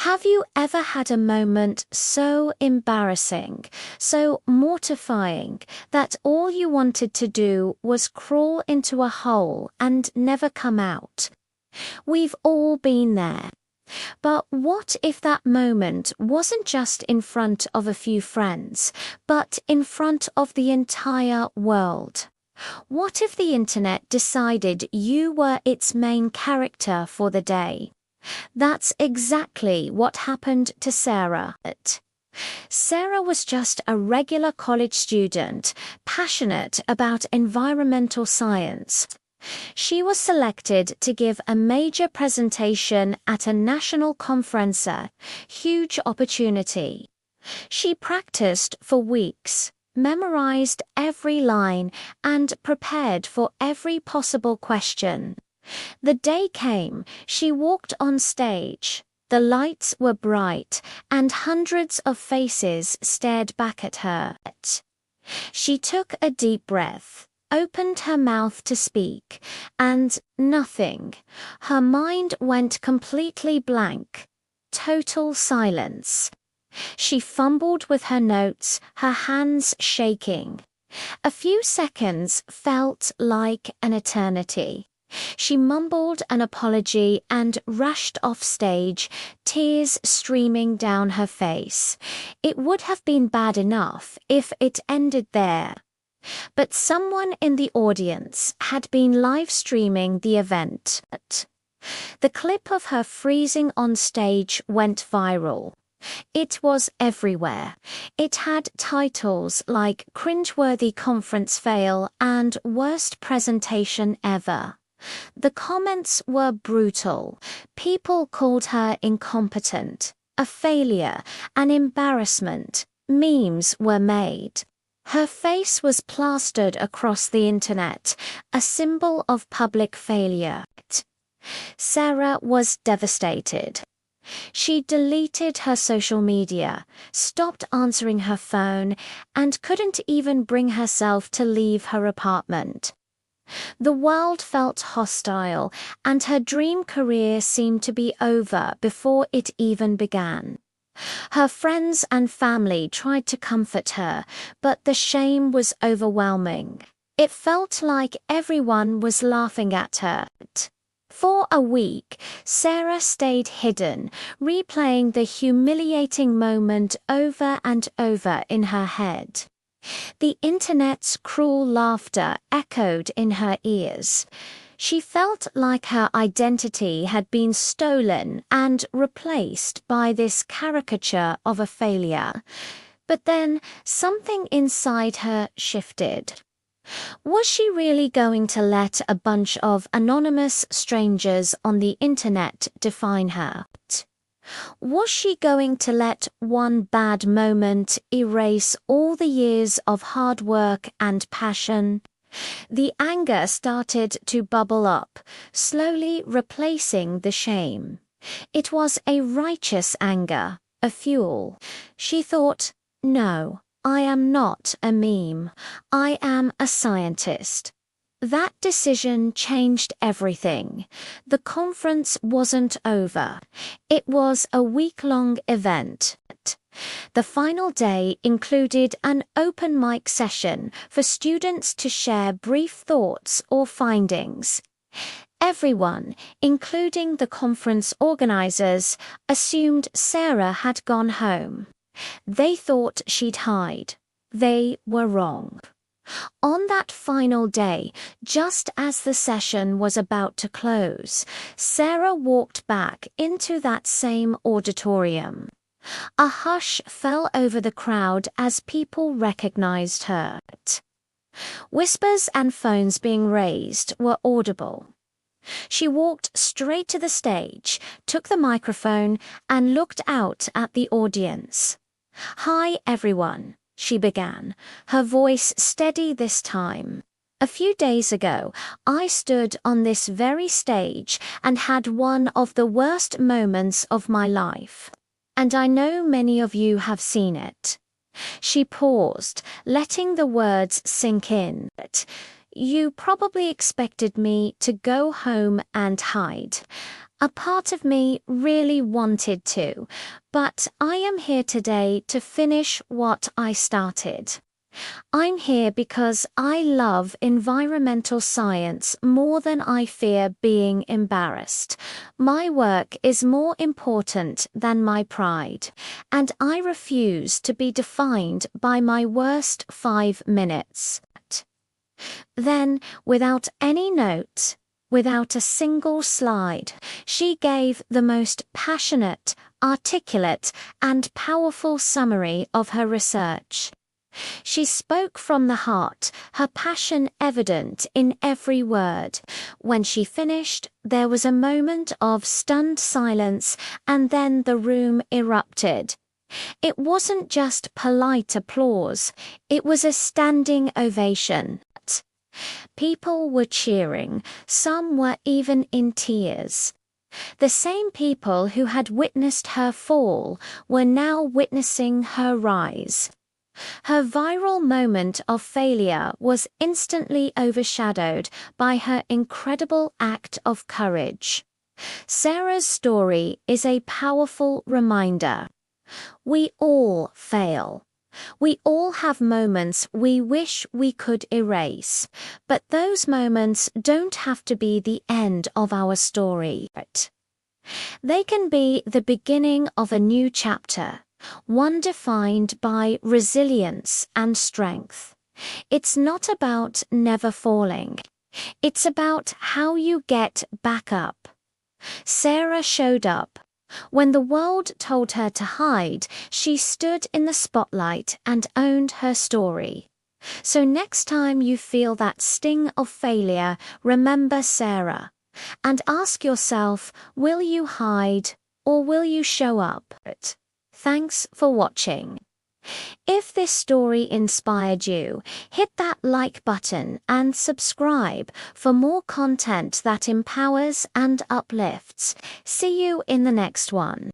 Have you ever had a moment so embarrassing, so mortifying, that all you wanted to do was crawl into a hole and never come out? We've all been there. But what if that moment wasn't just in front of a few friends, but in front of the entire world? What if the internet decided you were its main character for the day? That's exactly what happened to Sarah. Sarah was just a regular college student, passionate about environmental science. She was selected to give a major presentation at a national conference, a huge opportunity. She practiced for weeks, memorized every line, and prepared for every possible question. The day came, she walked on stage. The lights were bright, and hundreds of faces stared back at her. She took a deep breath, opened her mouth to speak, and nothing. Her mind went completely blank. Total silence. She fumbled with her notes, her hands shaking. A few seconds felt like an eternity. She mumbled an apology and rushed off stage, tears streaming down her face. It would have been bad enough if it ended there. But someone in the audience had been live streaming the event. The clip of her freezing on stage went viral. It was everywhere. It had titles like Cringeworthy Conference Fail and Worst Presentation Ever. The comments were brutal. People called her incompetent, a failure, an embarrassment. Memes were made. Her face was plastered across the internet, a symbol of public failure. Sarah was devastated. She deleted her social media, stopped answering her phone, and couldn't even bring herself to leave her apartment. The world felt hostile, and her dream career seemed to be over before it even began. Her friends and family tried to comfort her, but the shame was overwhelming. It felt like everyone was laughing at her. For a week, Sarah stayed hidden, replaying the humiliating moment over and over in her head. The internet's cruel laughter echoed in her ears. She felt like her identity had been stolen and replaced by this caricature of a failure. But then something inside her shifted. Was she really going to let a bunch of anonymous strangers on the internet define her? Was she going to let one bad moment erase all the years of hard work and passion? The anger started to bubble up, slowly replacing the shame. It was a righteous anger, a fuel. She thought, no, I am not a meme. I am a scientist. That decision changed everything. The conference wasn't over. It was a week-long event. The final day included an open mic session for students to share brief thoughts or findings. Everyone, including the conference organizers, assumed Sarah had gone home. They thought she'd hide. They were wrong. On that final day, just as the session was about to close, Sarah walked back into that same auditorium. A hush fell over the crowd as people recognized her. Whispers and phones being raised were audible. She walked straight to the stage, took the microphone, and looked out at the audience. "Hi, everyone," she began, her voice steady this time. "A few days ago, I stood on this very stage and had one of the worst moments of my life. And I know many of you have seen it." She paused, letting the words sink in. "You probably expected me to go home and hide. A part of me really wanted to, but I am here today to finish what I started. I'm here because I love environmental science more than I fear being embarrassed. My work is more important than my pride, and I refuse to be defined by my worst 5 minutes. Then, without any note, without a single slide, she gave the most passionate, articulate, and powerful summary of her research. She spoke from the heart, her passion evident in every word. When she finished, there was a moment of stunned silence, and then the room erupted. It wasn't just polite applause, it was a standing ovation. People were cheering, some were even in tears. The same people who had witnessed her fall were now witnessing her rise. Her viral moment of failure was instantly overshadowed by her incredible act of courage. Sarah's story is a powerful reminder. We all fail. We all have moments we wish we could erase, but those moments don't have to be the end of our story. They can be the beginning of a new chapter, one defined by resilience and strength. It's not about never falling. It's about how you get back up. Sarah showed up. When the world told her to hide, she stood in the spotlight and owned her story. So next time you feel that sting of failure, remember Sarah. And ask yourself, will you hide or will you show up? Thanks for watching. If this story inspired you, hit that like button and subscribe for more content that empowers and uplifts. See you in the next one.